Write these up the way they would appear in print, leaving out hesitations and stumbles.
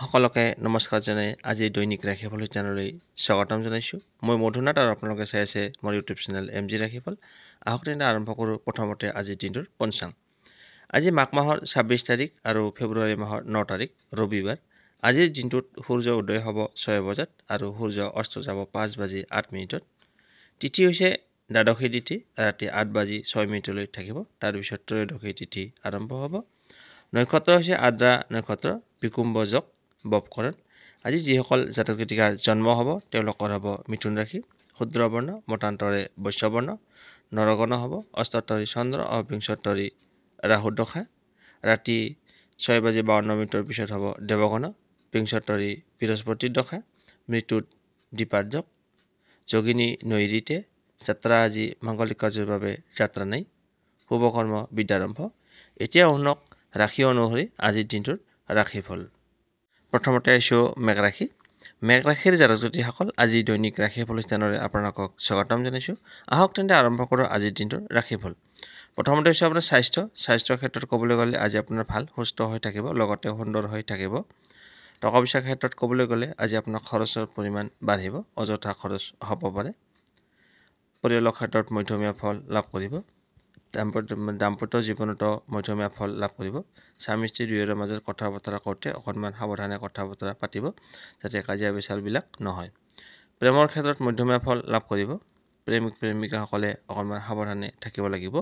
সকলোকে নমস্কাৰ জনাই আজি দৈনিক ৰাশিফল চেনেললৈ স্বাগতম জনাইছোঁ। মই মধুনাথ আৰু আপোনালোকে চাই আছে মোৰ ইউটিউব চেনেল MG ৰাশিফল। আহক তেন্তে আৰম্ভ কৰোঁ প্ৰথমতে আজিৰ দিনটোৰ পঞ্চাং। আজি মাঘ মাহৰ 26 তাৰিখ আৰু ফেব্ৰুৱাৰী মাহৰ 9 তাৰিখ ৰবিবাৰ। আজিৰ দিনটোত সূৰ্য উদয় হ'ব 6 বজাত আৰু সূৰ্য অস্ত যাব 5:08। তিথি হৈছে দ্বাদশী তিথি, ৰাতি 8:06 থাকিব। তাৰপিছত ত্ৰয়োদশী তিথি আৰম্ভ হ'ব। নক্ষত্ৰ হৈছে আদ্ৰা নক্ষত্ৰ, বিকুম্ভ যোগ, ববকৰণ। আজি যিসকল জাতক জাতিকাৰ জন্ম হ'ব তেওঁলোকৰ হ'ব মিথুন ৰাশি, ক্ষুদ্ৰ বৰ্ণ, মতান্তৰে বৈশ্য বৰ্ণ, নৰগণ হ'ব। অষ্টোত্তৰী চন্দ্ৰ আৰু বিংশোত্তৰী ৰাহু দশা। ৰাতি 6:52 পিছত হ'ব দেৱগণ, বিংশোত্তৰী বৃহস্পতিৰ দশা। মৃত্যুত দীপাৰ যোগ, যোগিনী নৈৰিতে। যাত্ৰা আজি মাংগলিক কাৰ্যৰ বাবে যাত্ৰা নাই। শুভকৰ্ম বিদ্যাৰম্ভ। এতিয়া শুনক ৰাশি অনুসৰি আজিৰ দিনটোৰ ৰাশিফল। প্ৰথমতে আহিছোঁ মেঘ ৰাশি। মেঘ ৰাশিৰ জাতক জাতিসকল আজি দৈনিক ৰাশিফল চেনেললৈ আপোনালোকক স্বাগতম জনাইছোঁ। আহক তেন্তে আৰম্ভ কৰোঁ আজিৰ দিনটোৰ ৰাশিফল। প্ৰথমতে হৈছে আপোনাৰ স্বাস্থ্যৰ ক্ষেত্ৰত ক'বলৈ গ'লে আজি আপোনাৰ ভাল, সুস্থ হৈ থাকিব, লগতে সুন্দৰ হৈ থাকিব। টকা পইচাৰ ক্ষেত্ৰত ক'বলৈ গ'লে আজি আপোনাৰ খৰচৰ পৰিমাণ বাঢ়িব, অযথা খৰচ হ'ব পাৰে। পৰিয়ালৰ ক্ষেত্ৰত মধ্যমীয়া ফল লাভ কৰিব। দাম্পত্য জীৱনতো মধ্যমীয়া ফল লাভ কৰিব। স্বামী স্ত্ৰী দুয়োৰে মাজত কথা বতৰা কৰোঁতে অকণমান সাৱধানে কথা বতৰা পাতিব, যাতে কাজিয়া পেচালবিলাক নহয়। প্ৰেমৰ ক্ষেত্ৰত মধ্যমীয়া ফল লাভ কৰিব। প্ৰেমিক প্ৰেমিকাসকলে অকণমান সাৱধানে থাকিব লাগিব।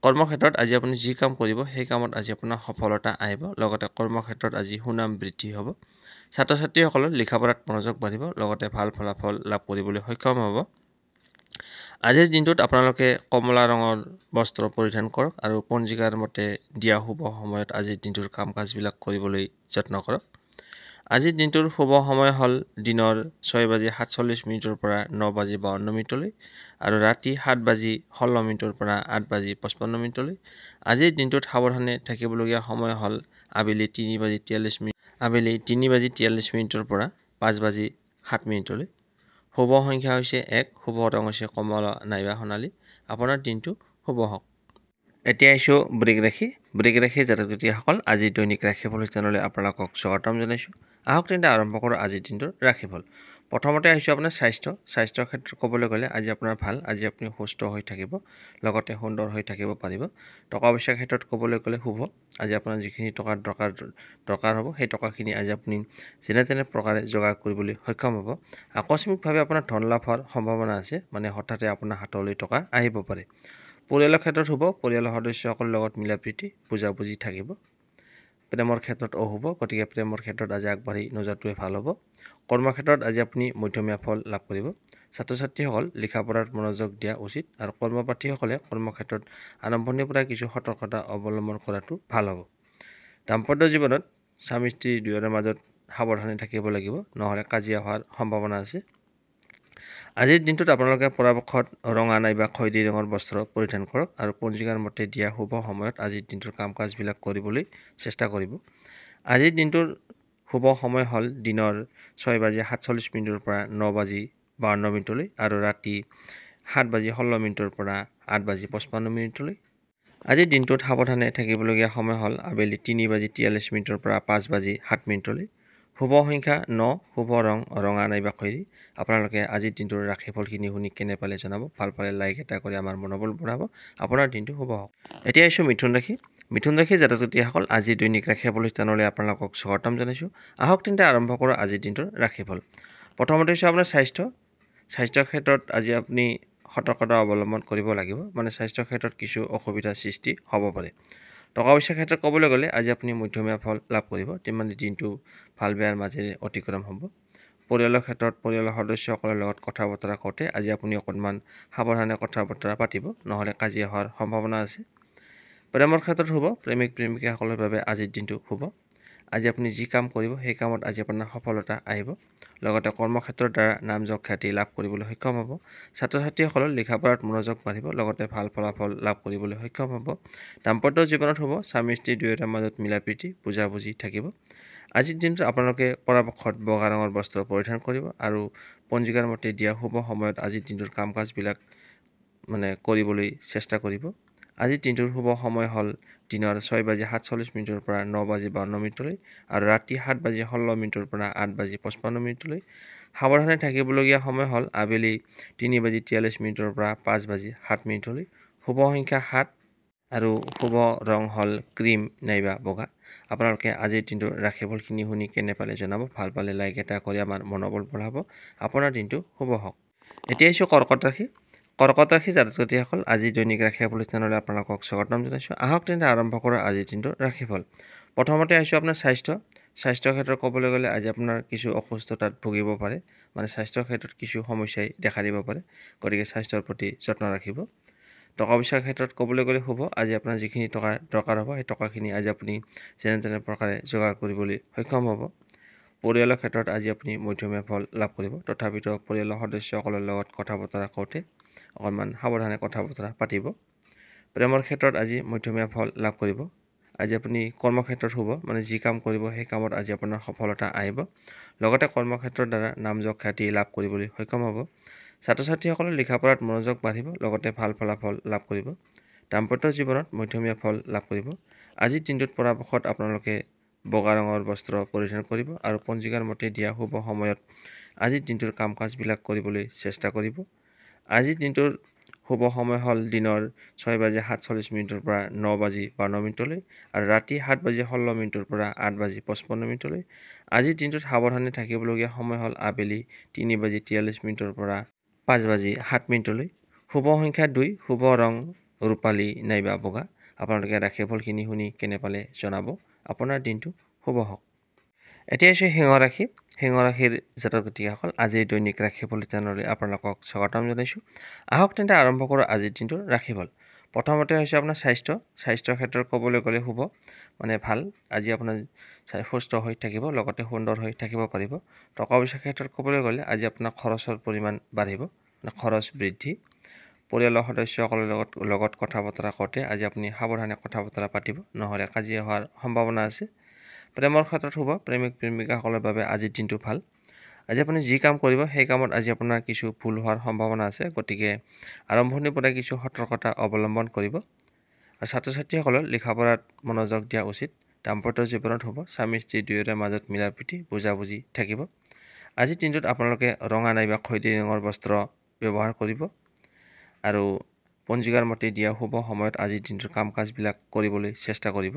কৰ্মক্ষেত্ৰত আজি আপুনি যি কাম কৰিব সেই কামত আজি আপোনাৰ সফলতা আহিব, লগতে কৰ্মক্ষেত্ৰত আজি সুনাম বৃদ্ধি হ'ব। ছাত্ৰ ছাত্ৰীসকলৰ লিখা পঢ়াত মনোযোগ বাঢ়িব, লগতে ভাল ফলাফল লাভ কৰিবলৈ সক্ষম হ'ব। আজিৰ দিনটোত আপোনালোকে কমলা ৰঙৰ বস্ত্ৰ পৰিধান কৰক আৰু পঞ্জিকাৰ মতে দিয়া শুভ সময়ত আজিৰ দিনটোৰ কাম কাজবিলাক কৰিবলৈ যত্ন কৰক। আজিৰ দিনটোৰ শুভ সময় হ'ল দিনৰ 6:47 পৰা 9:52 আৰু ৰাতি 7:16 পৰা 8:55। আজিৰ দিনটোত সাৱধানে থাকিবলগীয়া সময় হ'ল আবেলি 3:43 পৰা 5:07। শুভ সংখ্যা হৈছে 1, শুভ ৰং হৈছে কমলা নাইবা সোণালী। আপোনাৰ দিনটো শুভ হওক। এতিয়া আহিছোঁ বৃষ ৰাশি। বৃষ ৰাশিৰ জাতক জাতিসকল আজি দৈনিক ৰাশিফল চেনেললৈ আপোনালোকক স্বাগতম জনাইছোঁ। আহক তেন্তে আৰম্ভ কৰোঁ আজিৰ দিনটোৰ ৰাশিফল। প্ৰথমতে আহিছোঁ আপোনাৰ স্বাস্থ্যৰ ক্ষেত্ৰত ক'বলৈ গ'লে আজি আপোনাৰ ভাল, আজি আপুনি সুস্থ হৈ থাকিব, লগতে সুন্দৰ হৈ থাকিব পাৰিব। টকা পইচাৰ ক্ষেত্ৰত ক'বলৈ গ'লে শুভ। আজি আপোনাৰ যিখিনি টকাৰ দৰকাৰ হ'ব সেই টকাখিনি আজি আপুনি যেনে তেনে প্ৰকাৰে যোগাৰ কৰিবলৈ সক্ষম হ'ব। আকস্মিকভাৱে আপোনাৰ ধন লাভ হোৱাৰ সম্ভাৱনা আছে, মানে হঠাতে আপোনাৰ হাতলৈ টকা আহিব পাৰে। পৰিয়ালৰ ক্ষেত্ৰত শুভ, পৰিয়ালৰ সদস্যসকলৰ লগত মিলা প্ৰীতি বুজাবুজি থাকিব। প্ৰেমৰ ক্ষেত্ৰত অশুভ, গতিকে প্ৰেমৰ ক্ষেত্ৰত আজি আগবাঢ়ি নোযোৱাটোৱে ভাল হ'ব। কৰ্মক্ষেত্ৰত আজি আপুনি মধ্যমীয়া ফল লাভ কৰিব। ছাত্ৰ ছাত্ৰীসকল লিখা পঢ়াত মনোযোগ দিয়া উচিত আৰু কৰ্মপ্ৰাৰ্থীসকলে কৰ্মক্ষেত্ৰত আৰম্ভণিৰ পৰা কিছু সতৰ্কতা অৱলম্বন কৰাটো ভাল হ'ব। দাম্পত্য জীৱনত স্বামী স্ত্ৰী দুয়োৰে মাজত সাৱধানে থাকিব লাগিব, নহ'লে কাজিয়া হোৱাৰ সম্ভাৱনা আছে। আজিৰ দিনটোত আপোনালোকে পৰাপক্ষত ৰঙা নাইবা খয়েৰী ৰঙৰ বস্ত্ৰ পৰিধান কৰক আৰু পঞ্জিকাৰ মতে দিয়া শুভ সময়ত আজিৰ দিনটোৰ কাম কাজবিলাক কৰিবলৈ চেষ্টা কৰিব। আজিৰ দিনটোৰ শুভ সময় হ'ল দিনৰ 6:47 পৰা 9:52 আৰু ৰাতি 7:16 পৰা 8:55। আজিৰ দিনটোত সাৱধানে থাকিবলগীয়া সময় হ'ল আবেলি 3:43 পৰা 5:07। শুভ সংখ্যা 9, শুভ ৰং ৰঙা নাইবা খয়েৰী। আপোনালোকে আজিৰ দিনটোৰ ৰাশিফলখিনি শুনি কেনে পালে জনাব। ভাল পালে লাইক এটা কৰি আমাৰ মনোবল বঢ়াব। আপোনাৰ দিনটো শুভ হওক। এতিয়া আহিছোঁ মিথুন ৰাশি। মিথুন ৰাশিৰ জাতক জাতিসকল আজি দৈনিক ৰাশিফল চেনেললৈ আপোনালোকক স্বাগতম জনাইছোঁ। আহক তেন্তে আৰম্ভ কৰোঁ আজিৰ দিনটোৰ ৰাশিফল। প্ৰথমতে হৈছে আপোনাৰ স্বাস্থ্যৰ ক্ষেত্ৰত আজি আপুনি সতৰ্কতা অৱলম্বন কৰিব লাগিব, মানে স্বাস্থ্যৰ ক্ষেত্ৰত কিছু অসুবিধাৰ সৃষ্টি হ'ব পাৰে। টকা পইচাৰ ক্ষেত্ৰত ক'বলৈ গ'লে আজি আপুনি মধ্যমীয়া ফল লাভ কৰিব, মানে দিনটো ভাল বেয়াৰ মাজেৰে অতিক্ৰম হ'ব। পৰিয়ালৰ ক্ষেত্ৰত পৰিয়ালৰ সদস্যসকলৰ লগত কথা বতৰা কৰোঁতে আজি আপুনি অকণমান সাৱধানে কথা বতৰা পাতিব, নহ'লে কাজিয়া হোৱাৰ সম্ভাৱনা আছে। প্ৰেমৰ ক্ষেত্ৰত শুভ, প্ৰেমিক প্ৰেমিকাসকলৰ বাবে আজিৰ দিনটো শুভ। আজি আপুনি যি কাম কৰিব সেই কামত আজি আপোনাৰ সফলতা আহিব, লগতে কৰ্মক্ষেত্ৰৰ দ্বাৰা নাম যশ খ্যাতি লাভ কৰিবলৈ সক্ষম হ'ব। ছাত্ৰ ছাত্ৰীসকলৰ লিখা পঢ়াত মনোযোগ বাঢ়িব, লগতে ভাল ফলাফল লাভ কৰিবলৈ সক্ষম হ'ব। দাম্পত্য জীৱনত শুভ, স্বামী স্ত্ৰী দুয়োৰে মাজত মিলা প্ৰীতি বুজাবুজি থাকিব। আজিৰ দিনটোত আপোনালোকে পৰাপক্ষত বগা ৰঙৰ বস্ত্ৰ পৰিধান কৰিব আৰু পঞ্জিকাৰ মতে দিয়া শুভ সময়ত আজিৰ দিনটোৰ কাম কাজবিলাক কৰিবলৈ চেষ্টা কৰিব। আজিৰ দিনটোৰ শুভ সময় হ'ল দিনৰ 6:47 পৰা 9:52 আৰু ৰাতি 7:16 পৰা 8:55 সাৱধানে থাকিবলগীয়া সময় হ'ল আবেলি 3:43 পৰা 5:07 শুভ সংখ্যা 7 আৰু শুভ ৰং হ'ল ক্ৰীম নাইবা বগা। আপোনালোকে আজিৰ দিনটোৰ ৰাশিফলখিনি শুনি কেনে পালে জনাব। ভাল পালে লাইক এটা কৰি আমাৰ মনোবল বঢ়াব। আপোনাৰ দিনটো শুভ হওক। এতিয়া আহিছোঁ কৰ্কট ৰাশি। কৰ্কট ৰাশি জাতক জাতিসকল, আজি দৈনিক ৰাশিফল চেনেললৈ আপোনালোকক স্বাগতম জনাইছোঁ। আহক তেন্তে আৰম্ভ কৰোঁ আজিৰ দিনটোৰ ৰাশিফল। প্ৰথমতে আহিছোঁ আপোনাৰ স্বাস্থ্যৰ ক্ষেত্ৰত ক'বলৈ গ'লে আজি আপোনাৰ কিছু অসুস্থতাত ভুগিব পাৰে, মানে স্বাস্থ্যৰ ক্ষেত্ৰত কিছু সমস্যাই দেখা দিব পাৰে, গতিকে স্বাস্থ্যৰ প্ৰতি যত্ন ৰাখিব। টকা পইচাৰ ক্ষেত্ৰত ক'বলৈ গ'লে শুভ, আজি আপোনাৰ যিখিনি টকা দৰকাৰ হ'ব সেই টকাখিনি আজি আপুনি যেনে তেনে প্ৰকাৰে যোগাৰ কৰিবলৈ সক্ষম হ'ব। পৰিয়ালৰ ক্ষেত্ৰত আজি আপুনি মধ্যমীয়া ফল লাভ কৰিব, তথাপিতো পৰিয়ালৰ সদস্যসকলৰ লগত কথা বতৰা কওঁতে অকণমান সাৱধানে কথা বতৰা পাতিব। প্ৰেমৰ ক্ষেত্ৰত আজি মধ্যমীয়া ফল লাভ কৰিব। আজি আপুনি কৰ্মক্ষেত্ৰত শুভ, মানে যি কাম কৰিব সেই কামত আজি আপোনাৰ সফলতা আহিব। লগতে কৰ্মক্ষেত্ৰৰ দ্বাৰা নামযশ খ্যাতি লাভ কৰিবলৈ সক্ষম হ'ব। ছাত্ৰ ছাত্ৰীসকলৰ লিখা পঢ়াত মনোযোগ বাঢ়িব, লগতে ভাল ফলাফল লাভ কৰিব। দাম্পত্য জীৱনত মধ্যমীয়া ফল লাভ কৰিব। আজিৰ দিনটোত পৰাপক্ষত আপোনালোকে বগা ৰঙৰ বস্ত্ৰ পৰিধান কৰিব আৰু পঞ্জিকাৰ মতে দিয়া শুভ সময়ত আজিৰ দিনটোৰ কাম কাজবিলাক কৰিবলৈ চেষ্টা কৰিব। আজিৰ দিনটোৰ শুভ সময় হ'ল দিনৰ 6:47 পৰা 9:52 আৰু ৰাতি 7:16 পৰা 8:55। আজিৰ দিনটোত সাৱধানে থাকিবলগীয়া সময় হ'ল আবেলি 3:43 পৰা 5:07। শুভ সংখ্যা 2, শুভ ৰং ৰূপালী নাইবা বগা। আপোনালোকে ৰাশিফলখিনি শুনি কেনে পালে জনাব। আপোনাৰ দিনটো শুভ হওক। এতিয়া আহিছোঁ সিংহ ৰাশি। সিংহ ৰাশিৰ জাতক জাতিসকল, আজিৰ দৈনিক ৰাশিফল চেনেললৈ আপোনালোকক স্বাগতম জনাইছোঁ। আহক তেন্তে আৰম্ভ কৰোঁ আজিৰ দিনটোৰ ৰাশিফল। প্ৰথমতে হৈছে আপোনাৰ স্বাস্থ্যৰ ক্ষেত্ৰত ক'বলৈ গ'লে শুভ, মানে ভাল। আজি আপোনাৰ সুস্থ হৈ থাকিব, লগতে সুন্দৰ হৈ থাকিব পাৰিব। টকা পইচাৰ ক্ষেত্ৰত ক'বলৈ গ'লে আজি আপোনাৰ খৰচৰ পৰিমাণ বাঢ়িব, মানে খৰচ বৃদ্ধি। পৰিয়ালৰ সদস্যসকলৰ লগত কথা বতৰা কওঁতে আজি আপুনি সাৱধানে কথা বতৰা পাতিব, নহ'লে কাজিয়া হোৱাৰ সম্ভাৱনা আছে। প্ৰেমৰ ক্ষেত্ৰত শুভ, প্ৰেমিক প্ৰেমিকাসকলৰ বাবে আজিৰ দিনটো ভাল। আজি আপুনি যি কাম কৰিব সেই কামত আজি আপোনাৰ কিছু ভুল হোৱাৰ সম্ভাৱনা আছে, গতিকে আৰম্ভণিৰ পৰাই কিছু সতৰ্কতা অৱলম্বন কৰিব। আৰু ছাত্ৰ ছাত্ৰীসকলৰ লিখা পঢ়াত মনোযোগ দিয়া উচিত। দাম্পত্য জীৱনত শুভ, স্বামী স্ত্ৰী দুয়োৰে মাজত মিলা প্ৰীতি বুজাবুজি থাকিব। আজিৰ দিনটোত আপোনালোকে ৰঙা নাইবা খয়েৰী ৰঙৰ বস্ত্ৰ ব্যৱহাৰ কৰিব আৰু পঞ্জিকাৰ মতে দিয়া শুভ সময়ত আজিৰ দিনটোৰ কাম কাজবিলাক কৰিবলৈ চেষ্টা কৰিব।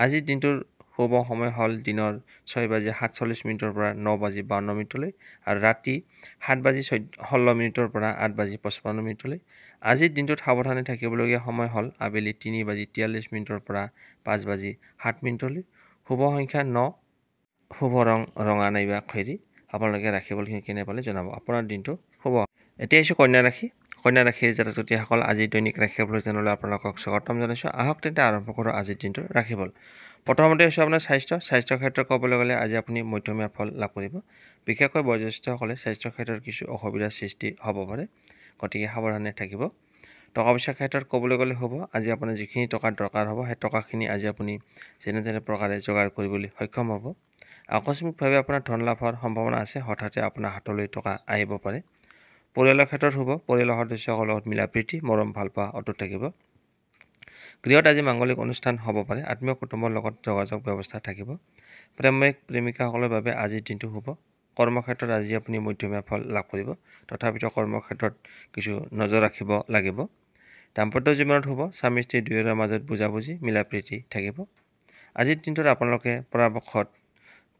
আজিৰ দিনটোৰ শুভ সময় হ'ল দিনৰ 6:47 পৰা 9:52 আৰু ৰাতি 7:16 পৰা 8:55। আজিৰ দিনটোত সাৱধানে থাকিবলগীয়া সময় হ'ল আবেলি 3:43 পৰা 5:07। শুভ সংখ্যা 9, শুভ ৰং ৰঙা নাইবা খয়েৰী। আপোনালোকে ৰাশিফলখিনি কেনে পালে জনাব। আপোনাৰ দিনটো শুভ। এতিয়া আহিছোঁ কন্যা ৰাশি। কন্যা ৰাশিৰ জাতক জাতিসকল, আজিৰ দৈনিক ৰাশিফল চেনেললৈ আপোনালোকক স্বাগতম জনাইছোঁ। আহক তেন্তে আৰম্ভ কৰোঁ আজিৰ দিনটোৰ ৰাশিফল। প্ৰথমতে হৈছে আপোনাৰ স্বাস্থ্যৰ ক্ষেত্ৰত ক'বলৈ গ'লে আজি আপুনি মধ্যমীয়া ফল লাভ কৰিব। বিশেষকৈ বয়োজ্যেষ্ঠসকলে স্বাস্থ্যৰ ক্ষেত্ৰত কিছু অসুবিধাৰ সৃষ্টি হ'ব পাৰে, গতিকে সাৱধানে থাকিব। টকা পইচাৰ ক্ষেত্ৰত ক'বলৈ গ'লে হ'ব, আজি আপোনাৰ যিখিনি টকাৰ দৰকাৰ হ'ব সেই টকাখিনি আজি আপুনি যেনে তেনে প্ৰকাৰে যোগাৰ কৰিবলৈ সক্ষম হ'ব। আকস্মিকভাৱে আপোনাৰ ধন লাভ হোৱাৰ সম্ভাৱনা আছে, হঠাতে আপোনাৰ হাতলৈ টকা আহিব পাৰে। পৰিয়ালৰ ক্ষেত্ৰত শুভ, পৰিয়ালৰ সদস্যসকলৰ লগত মিলা প্ৰীতি মৰম ভালপোৱা অটুট থাকিব। গৃহত আজি মাংগলিক অনুষ্ঠান হ'ব পাৰে, আত্মীয় কুটুম্বৰ লগত যোগাযোগ ব্যৱস্থা থাকিব। প্ৰেমিক প্ৰেমিকাসকলৰ বাবে আজিৰ দিনটো শুভ। কৰ্মক্ষেত্ৰত আজি আপুনি মধ্যমীয়া ফল লাভ কৰিব, তথাপিতো কৰ্মক্ষেত্ৰত কিছু নজৰ ৰাখিব লাগিব। দাম্পত্য জীৱনত শুভ, স্বামী স্ত্ৰী দুয়োৰে মাজত বুজাবুজি মিলা প্ৰীতি থাকিব। আজিৰ দিনটোত আপোনালোকে পৰাপক্ষত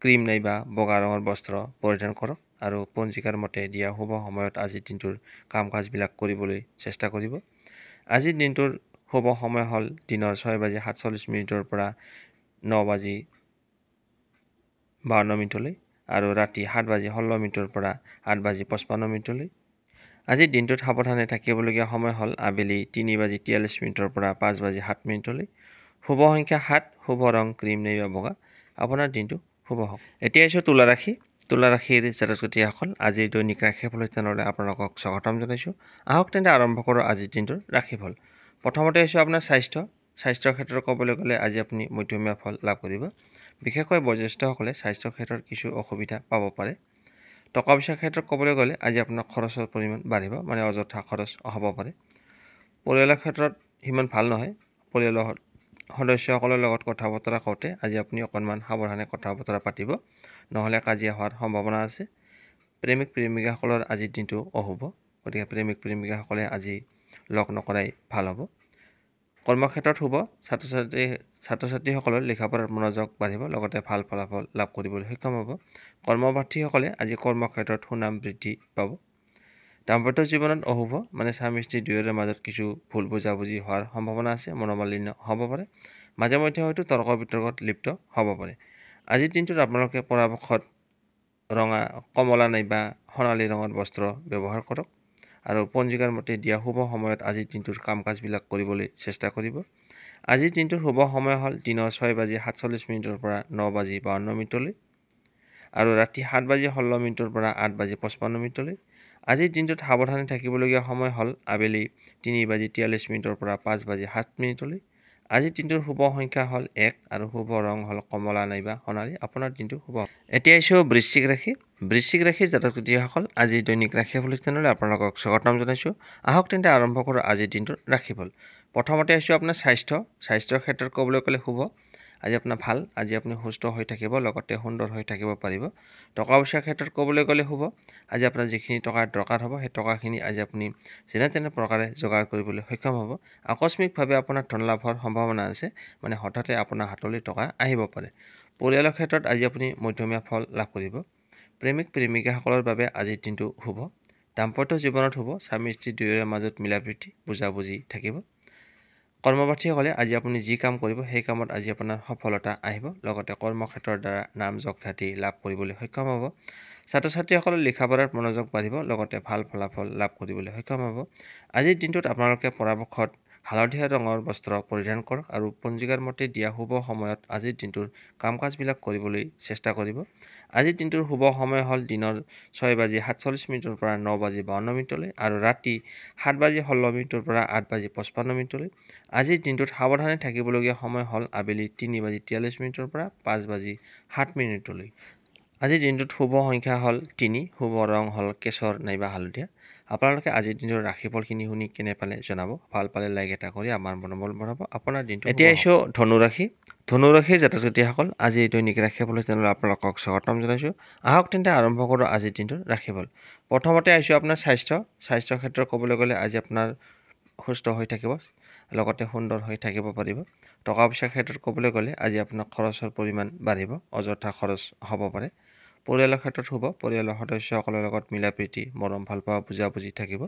ক্ৰীম নাইবা বগা ৰঙৰ বস্ত্ৰ পৰিধান কৰক আৰু পঞ্জিকাৰ মতে দিয়া শুভ সময়ত আজিৰ দিনটোৰ কাম কাজবিলাক কৰিবলৈ চেষ্টা কৰিব। আজিৰ দিনটোৰ শুভ সময় হ'ল দিনৰ 6:47 পৰা 9:52 আৰু ৰাতি 7:16 পৰা 8:55। আজিৰ দিনটোত সাৱধানে থাকিবলগীয়া সময় হ'ল আবেলি 3:43 পৰা 5:07। শুভ সংখ্যা 7, শুভ ৰং ক্ৰীম নাইবা বগা। আপোনাৰ দিনটো শুভ হওক। এতিয়া আহিছোঁ তুলা ৰাশি। তুলা ৰাশিৰ জাতক জাতিসকল, আজিৰ দৈনিক ৰাশিফল চেনেললৈ আপোনালোকক স্বাগতম জনাইছোঁ। আহক তেন্তে আৰম্ভ কৰোঁ আজিৰ দিনটোৰ ৰাশিফল। প্ৰথমতে হৈছে আপোনাৰ স্বাস্থ্যৰ ক্ষেত্ৰত ক'বলৈ গ'লে আজি আপুনি মধ্যমীয়া ফল লাভ কৰিব। বিশেষকৈ বয়োজ্যেষ্ঠসকলে স্বাস্থ্যৰ ক্ষেত্ৰত কিছু অসুবিধা পাব পাৰে। টকা পইচাৰ ক্ষেত্ৰত ক'বলৈ গ'লে আজি আপোনাৰ খৰচৰ পৰিমাণ বাঢ়িব, মানে অযথা খৰচ হ'ব পাৰে। পৰিয়ালৰ ক্ষেত্ৰত সিমান ভাল নহয় পৰিয়ালৰ সদস্যসকলৰ লগত কথা বতৰা কওঁতে আজি আপুনি অকণমান সাৱধানে কথা বতৰা পাতিব নহ'লে কাজিয়া হোৱাৰ সম্ভাৱনা আছে প্ৰেমিক প্ৰেমিকাসকলৰ আজিৰ দিনটো অশুভ গতিকে প্ৰেমিক প্ৰেমিকাসকলে আজি লগ নকৰাই ভাল হ'ব কৰ্মক্ষেত্ৰত শুভ ছাত্ৰ ছাত্ৰীসকলৰ লেখা পঢ়াত মনোযোগ বাঢ়িব লগতে ভাল ফলাফল লাভ কৰিবলৈ সক্ষম হ'ব কৰ্মপ্ৰাৰ্থীসকলে আজি কৰ্মক্ষেত্ৰত সুনাম বৃদ্ধি পাব দাম্পত্য জীৱনত অশুভ মানে স্বামী স্ত্ৰী দুয়োৰে মাজত কিছু ভুল বুজাবুজি হোৱাৰ সম্ভাৱনা আছে মনোমালিন্য হ'ব পাৰে মাজে মধ্যে হয়তো তৰ্ক বিতৰ্কত লিপ্ত হ'ব পাৰে আজিৰ দিনটোত আপোনালোকে পৰাপক্ষত ৰঙা কমলা নাইবা সোণালী ৰঙৰ বস্ত্ৰ ব্যৱহাৰ কৰক আৰু পঞ্জিকাৰ মতে দিয়া শুভ সময়ত আজিৰ দিনটোৰ কাম কাজবিলাক কৰিবলৈ চেষ্টা কৰিব আজিৰ দিনটোৰ শুভ সময় হ'ল দিনৰ 6:47 পৰা 9:52 আৰু ৰাতি 7:16 পৰা 8:55 আজিৰ দিনটোত সাৱধানে থাকিবলগীয়া সময় হ'ল আবেলি 3:43 পৰা 5:07 আজিৰ দিনটোৰ শুভ সংখ্যা হ'ল 1 আৰু শুভ ৰং হ'ল কমলা নাইবা সোণালী আপোনাৰ দিনটো শুভ এতিয়া আহিছোঁ বৃশ্চিক ৰাশিৰ জাতক জাতিসকল আজিৰ দৈনিক ৰাশিফল অনুষ্ঠানলৈ আপোনালোকক স্বাগতম জনাইছোঁ আহক তেন্তে আৰম্ভ কৰোঁ আজিৰ দিনটোৰ ৰাশিফল প্ৰথমতে আহিছোঁ আপোনাৰ স্বাস্থ্যৰ ক্ষেত্ৰত ক'বলৈ গ'লে শুভ আজি আপোনাৰ ভাল আজি আপুনি সুস্থ হৈ থাকিব লগতে সুন্দৰ হৈ থাকিব পাৰিব টকা পইচাৰ ক্ষেত্ৰত ক'বলৈ গ'লে শুভ আজি আপোনাৰ যিখিনি টকাৰ দৰকাৰ হ'ব সেই টকাখিনি আজি আপুনি যেনে তেনে প্ৰকাৰে যোগাৰ কৰিবলৈ সক্ষম হ'ব আকস্মিকভাৱে আপোনাৰ ধন লাভৰ সম্ভাৱনা আছে মানে হঠাতে আপোনাৰ হাতলৈ টকা আহিব পাৰে পৰিয়ালৰ ক্ষেত্ৰত আজি আপুনি মধ্যমীয়া ফল লাভ কৰিব প্ৰেমিক প্ৰেমিকাসকলৰ বাবে আজিৰ দিনটো শুভ দাম্পত্য জীৱনত শুভ স্বামী স্ত্ৰী দুয়োৰে মাজত মিলাপ্ৰীতি বুজাবুজি থাকিব কৰ্মপ্ৰাৰ্থীসকলে আজি আপুনি যি কাম কৰিব সেই কামত আজি আপোনাৰ সফলতা আহিব লগতে কৰ্মক্ষেত্ৰৰ দ্বাৰা নাম যশখ্যাতি লাভ কৰিবলৈ সক্ষম হ'ব ছাত্ৰ ছাত্ৰীসকলৰ লিখা পঢ়াত মনোযোগ বাঢ়িব লগতে ভাল ফলাফল লাভ কৰিবলৈ সক্ষম হ'ব আজিৰ দিনটোত আপোনালোকে পৰাপক্ষত হালধীয়া ৰঙৰ বস্ত্ৰ পৰিধান কৰক আৰু পঞ্জিকাৰ মতে দিয়া শুভ সময়ত আজিৰ দিনটোৰ কাম কাজবিলাক কৰিবলৈ চেষ্টা কৰিব আজিৰ দিনটোৰ শুভ সময় হ'ল দিনৰ 6:47 পৰা 9:52 আৰু ৰাতি 7:16 পৰা 8:55 আজিৰ দিনটোত সাৱধানে থাকিবলগীয়া সময় হ'ল আবেলি 3:43 পৰা 5:07 আজিৰ দিনটোত শুভ সংখ্যা হ'ল 3 শুভ ৰং হ'ল কেশৰ নাইবা হালধীয়া আপোনালোকে আজিৰ দিনটোৰ ৰাশিফলখিনি শুনি কেনে পালে জনাব ভাল পালে লাইক এটা কৰি আমাৰ মনোবল বঢ়াব আপোনাৰ দিনটো এতিয়া আহিছোঁ ধনুৰাশিৰ জাতক জাতিসকল আজি দৈনিক ৰাশিফল চেনেলত আপোনালোকক স্বাগতম জনাইছোঁ আহক তেন্তে আৰম্ভ কৰোঁ আজিৰ দিনটোৰ ৰাশিফল প্ৰথমতে আহিছোঁ আপোনাৰ স্বাস্থ্যৰ ক্ষেত্ৰত ক'বলৈ গ'লে আজি আপোনাৰ সুস্থ হৈ থাকিব লগতে সুন্দৰ হৈ থাকিব পাৰিব টকা পইচাৰ ক্ষেত্ৰত ক'বলৈ গ'লে আজি আপোনাৰ খৰচৰ পৰিমাণ বাঢ়িব অযথা খৰচ হ'ব পাৰে পৰিয়ালৰ ক্ষেত্ৰত শুভ পৰিয়ালৰ সদস্যসকলৰ লগত মিলাপ্ৰীতি মৰম ভালপোৱা বুজাবুজি থাকিব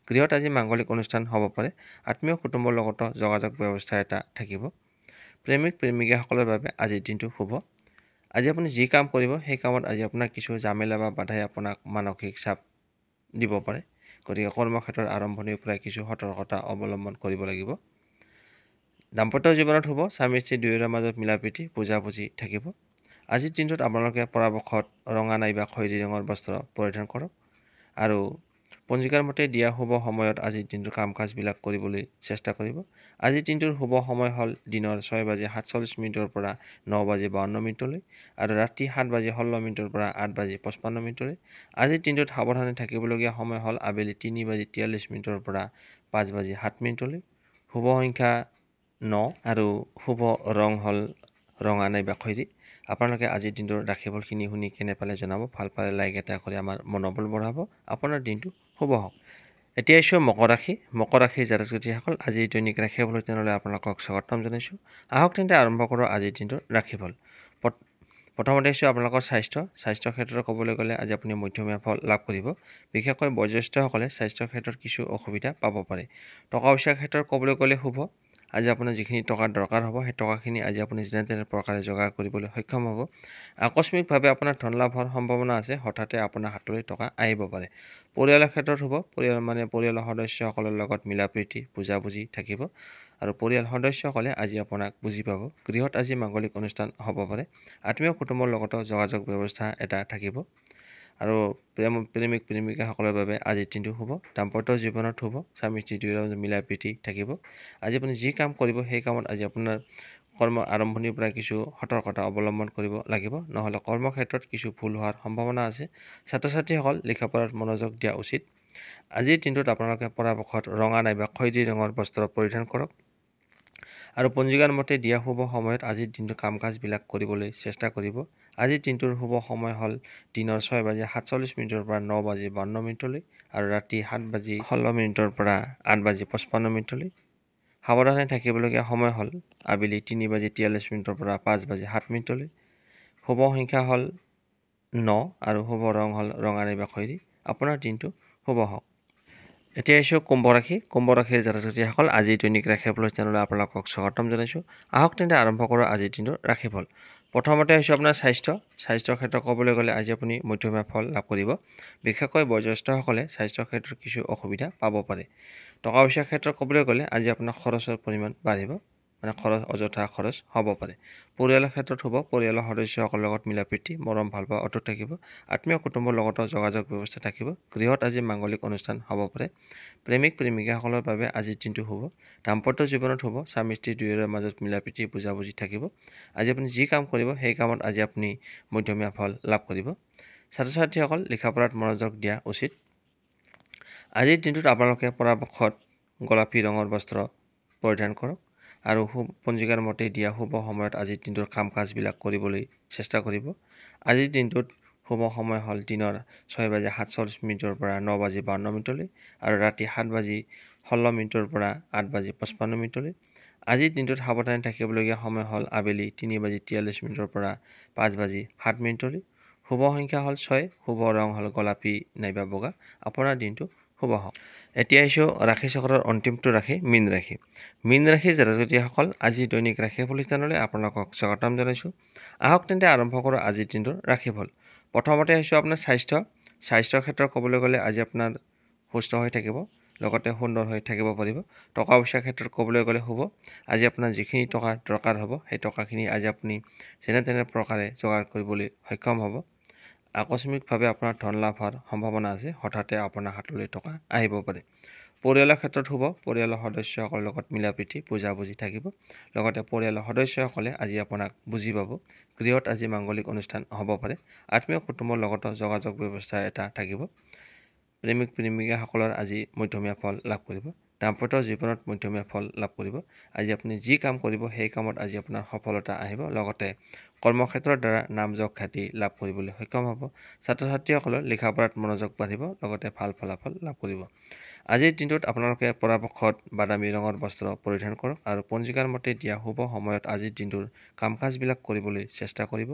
গৃহত আজি মাংগলিক অনুষ্ঠান হ'ব পাৰে আত্মীয় কুটুম্বৰ লগতো যোগাযোগ ব্যৱস্থা এটা থাকিব প্ৰেমিক প্ৰেমিকাসকলৰ বাবে আজিৰ দিনটো শুভ আজি আপুনি যি কাম কৰিব সেই কামত আজি আপোনাৰ কিছু জামেলা বা বাধাই আপোনাক মানসিক চাপ দিব পাৰে গতিকে কৰ্মক্ষেত্ৰৰ আৰম্ভণিৰ পৰাই কিছু সতৰ্কতা অৱলম্বন কৰিব লাগিব দাম্পত্য জীৱনত শুভ স্বামী স্ত্ৰী দুয়োৰে মাজত মিলাপ্ৰীতি বুজাবুজি থাকিব আজিৰ দিনটোত আপোনালোকে পৰাপক্ষত ৰঙা নাইবা খয়েৰী ৰঙৰ বস্ত্ৰ পৰিধান কৰক আৰু পঞ্জিকাৰ মতে দিয়া শুভ সময়ত আজিৰ দিনটোৰ কাম কাজবিলাক কৰিবলৈ চেষ্টা কৰিব আজিৰ দিনটোৰ শুভ সময় হ'ল দিনৰ 6:47 পৰা 9:52 আৰু ৰাতি 7:16 পৰা 8:55 আজিৰ দিনটোত সাৱধানে থাকিবলগীয়া সময় হ'ল আবেলি 3:43 পৰা 5:07 শুভ সংখ্যা 9 আৰু শুভ ৰং হ'ল ৰঙা নাইবা খয়েৰী আপোনালোকে আজিৰ দিনটোৰ ৰাশিফলখিনি শুনি কেনে পালে জনাব ভাল পালে লাইক এটা কৰি আমাৰ মনোবল বঢ়াব আপোনাৰ দিনটো শুভ হওক এতিয়া আহিছোঁ মকৰ ৰাশিৰ জাতক জাতিসকল আজিৰ দৈনিক ৰাশিফল চেনেললৈ আপোনালোকক স্বাগতম জনাইছোঁ আহক তেন্তে আৰম্ভ কৰোঁ আজিৰ দিনটোৰ ৰাশিফল প্ৰথমতে আহিছোঁ আপোনালোকৰ স্বাস্থ্যৰ ক্ষেত্ৰত ক'বলৈ গ'লে আজি আপুনি মধ্যমীয়া ফল লাভ কৰিব বিশেষকৈ বয়োজ্যেষ্ঠসকলে স্বাস্থ্যৰ ক্ষেত্ৰত কিছু অসুবিধা পাব পাৰে টকা পইচাৰ ক্ষেত্ৰত ক'বলৈ গ'লে শুভ আজি আপোনাৰ যিখিনি টকাৰ দৰকাৰ হ'ব সেই টকাখিনি আজি আপুনি যেনে তেনে প্ৰকাৰে যোগাৰ কৰিবলৈ সক্ষম হ'ব আকস্মিকভাৱে আপোনাৰ ধন লাভৰ সম্ভাৱনা আছে হঠাতে আপোনাৰ হাতলৈ টকা আহিব পাৰে পৰিয়ালৰ ক্ষেত্ৰত শুভ পৰিয়ালৰ সদস্যসকলৰ লগত মিলাপ্ৰীতি বুজাবুজি থাকিব আৰু পৰিয়াল সদস্যসকলে আজি আপোনাক বুজি পাব গৃহত আজি মাংগলিক অনুষ্ঠান হ'ব পাৰে আত্মীয় কুটুম্বৰ লগতো যোগাযোগ ব্যৱস্থা এটা থাকিব আৰু প্ৰেমিক প্ৰেমিকাসকলৰ বাবে আজিৰ দিনটো শুভ দাম্পত্য জীৱনত শুভ স্বামী স্ত্ৰী দুয়োৰে মিলাপ্ৰীতি থাকিব আজি আপুনি যি কাম কৰিব সেই কামত আজি আপোনাৰ কৰ্ম আৰম্ভণিৰ পৰা কিছু সতৰ্কতা অৱলম্বন কৰিব লাগিব নহ'লে কৰ্মক্ষেত্ৰত কিছু ভুল হোৱাৰ সম্ভাৱনা আছে ছাত্ৰ ছাত্ৰীসকল লিখা পঢ়াত মনোযোগ দিয়া উচিত আজিৰ দিনটোত আপোনালোকে পৰাপক্ষত ৰঙা নাইবা খয়েৰী ৰঙৰ বস্ত্ৰ পৰিধান কৰক আৰু পঞ্জিকাৰ মতে দিয়া শুভ সময়ত আজিৰ দিনটোৰ কাম কাজবিলাক কৰিবলৈ চেষ্টা কৰিব। আজিৰ দিনটোৰ শুভ সময় হ'ল দিনৰ 6:47 পৰা 9:52 আৰু ৰাতি 7:16 পৰা 8:55। সাৱধানে থাকিবলগীয়া সময় হ'ল আবেলি 3:43 পৰা 5:07। শুভ সংখ্যা হ'ল 9 আৰু শুভ ৰং হ'ল ৰঙা নাইবা খয়েৰী। আপোনাৰ দিনটো শুভ হওক। এতিয়া আহিছোঁ কুম্ভ ৰাশি। কুম্ভ ৰাশিৰ জাতক জাতিসকল আজিৰ দৈনিক ৰাশিফল চেনেললৈ আপোনালোকক স্বাগতম জনাইছোঁ। আহক তেন্তে আৰম্ভ কৰোঁ আজিৰ দিনটোৰ ৰাশিফল। প্ৰথমতে হৈছে আপোনাৰ স্বাস্থ্যৰ ক্ষেত্ৰত ক'বলৈ গ'লে আজি আপুনি মধ্যমীয়া ফল লাভ কৰিব। বিশেষকৈ বয়োজ্যেষ্ঠসকলে স্বাস্থ্যৰ ক্ষেত্ৰত কিছু অসুবিধা পাব পাৰে। টকা পইচাৰ ক্ষেত্ৰত ক'বলৈ গ'লে আজি আপোনাৰ খৰচৰ পৰিমাণ বাঢ়িব, অযথা খৰচ হ'ব পাৰে। পৰিয়ালৰ ক্ষেত্ৰত হ'ব, পৰিয়ালৰ সদস্যসকলৰ লগত মিলা প্ৰীতি মৰম ভালপোৱা অটুট থাকিব। আত্মীয় কুটুম্বৰ লগতো যোগাযোগ ব্যৱস্থা থাকিব। গৃহত আজি মাংগলিক অনুষ্ঠান হ'ব পাৰে। প্ৰেমিক প্ৰেমিকাসকলৰ বাবে আজিৰ দিনটো শুভ। দাম্পত্য জীৱনত শুভ, স্বামী স্ত্ৰী দুয়োৰে মাজত মিলা প্ৰীতি বুজাবুজি থাকিব। আজি আপুনি যি কাম কৰিব সেই কামত আজি আপুনি মধ্যমীয়া ফল লাভ কৰিব। ছাত্ৰ ছাত্ৰীসকল লিখা পঢ়াত মনোযোগ দিয়া উচিত। আজিৰ দিনটোত আপোনালোকে পৰাপক্ষত গোলাপী ৰঙৰ বস্ত্ৰ পৰিধান কৰক আৰু পঞ্জিকাৰ মতে দিয়া শুভ সময়ত আজিৰ দিনটোৰ কাম কাজবিলাক কৰিবলৈ চেষ্টা কৰিব। আজিৰ দিনটোত শুভ সময় হ'ল দিনৰ 6:47 পৰা 9:52 আৰু ৰাতি 7:16 পৰা 8:55। আজিৰ দিনটোত সাৱধানে থাকিবলগীয়া সময় হ'ল আবেলি 3:43 পৰা 5:07। শুভ সংখ্যা হ'ল 6, শুভ ৰং হ'ল গোলাপী নাইবা বগা। আপোনাৰ দিনটো শুভ হওক। এতিয়া আহিছোঁ ৰাশি চক্ৰৰ অন্তিমটো ৰাশি মীন ৰাশি। মীন ৰাশিৰ জাতক জাতিসকল আজিৰ দৈনিক ৰাশিফল চেনেললৈ আপোনালোকক স্বাগতম জনাইছোঁ। আহক তেন্তে আৰম্ভ কৰোঁ আজিৰ দিনটোৰ ৰাশিফল। প্ৰথমতে আহিছোঁ আপোনাৰ স্বাস্থ্যৰ ক্ষেত্ৰত ক'বলৈ গ'লে আজি আপোনাৰ সুস্থ হৈ থাকিব, লগতে সুন্দৰ হৈ থাকিব পাৰিব। টকা পইচাৰ ক্ষেত্ৰত ক'বলৈ গ'লে শুভ। আজি আপোনাৰ যিখিনি টকা দৰকাৰ হ'ব সেই টকাখিনি আজি আপুনি যেনে তেনে প্ৰকাৰে যোগাৰ কৰিবলৈ সক্ষম হ'ব। আকস্মিকভাৱে আপোনাৰ ধন লাভ হোৱাৰ সম্ভাৱনা আছে, হঠাতে আপোনাৰ হাতলৈ টকা আহিব পাৰে। পৰিয়ালৰ ক্ষেত্ৰত শুভ, পৰিয়ালৰ সদস্যসকলৰ লগত মিলা প্ৰীতি বুজাবুজি থাকিব। লগতে পৰিয়ালৰ সদস্যসকলে আজি আপোনাক বুজি পাব। গৃহত আজি মাংগলিক অনুষ্ঠান হ'ব পাৰে। আত্মীয় কুটুম্বৰ লগতো যোগাযোগ ব্যৱস্থা এটা থাকিব। প্ৰেমিক প্ৰেমিকাসকলৰ আজি মধ্যমীয়া ফল লাভ কৰিব। দাম্পত্য জীৱনত মধ্যমীয়া ফল লাভ কৰিব। আজি আপুনি যি কাম কৰিব সেই কামত আজি আপোনাৰ সফলতা আহিব। লগতে কৰ্মক্ষেত্ৰৰ দ্বাৰা নাম যশ খ্যাতি লাভ কৰিবলৈ সক্ষম হ'ব। ছাত্ৰ ছাত্ৰীসকলৰ লিখা পঢ়াত মনোযোগ বাঢ়িব, লগতে ভাল ফলাফল লাভ কৰিব। আজিৰ দিনটোত আপোনালোকে পৰাপক্ষত বাদামী ৰঙৰ বস্ত্ৰ পৰিধান কৰক আৰু পঞ্জিকাৰ মতে দিয়া শুভ সময়ত আজিৰ দিনটোৰ কাম কাজবিলাক কৰিবলৈ চেষ্টা কৰিব।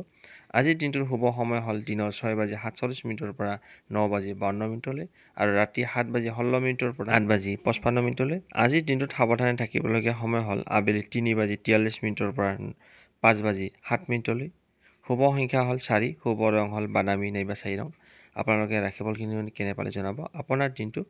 আজিৰ দিনটোৰ শুভ সময় হ'ল দিনৰ 6:47 পৰা 9:52 আৰু ৰাতি 7:16 পৰা 8:55। আজিৰ দিনটোত সাৱধানে থাকিবলগীয়া সময় হ'ল আবেলি 3:43 পৰা 5:07। শুভ সংখ্যা হ'ল 4, শুভ ৰং হ'ল বাদামী নাইবা ছাই ৰং। আপোনালোকে ৰাশিফলখিনি কেনে পালে জনাব। আপোনাৰ দিনটো